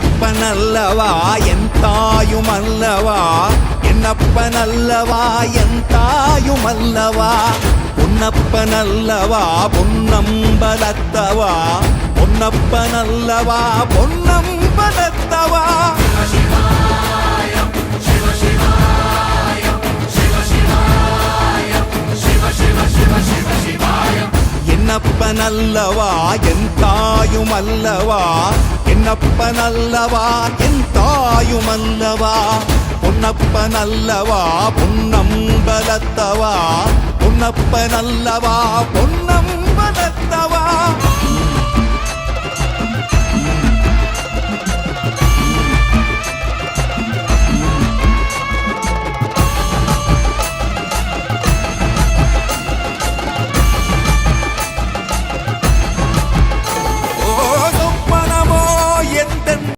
என்னப்பனல்லவா என் தாயுமல்லவா என்னப்பனல்லவா என் தாயுமல்லவா பொன்னப்பனல்லவா பொன்னம்பலத்தவா பொன்னப்பனல்லவா பொன்னம்பலத்தவா என்னப்பனல்லவா என் தாயுமல்லவா என்னப்பனல்லவா என் தாயுமல்லவா பொன்னப்பனல்லவா பொன்னம்பலத்தவா பொன்னப்பனல்லவா பொன்னம்பலத்தவா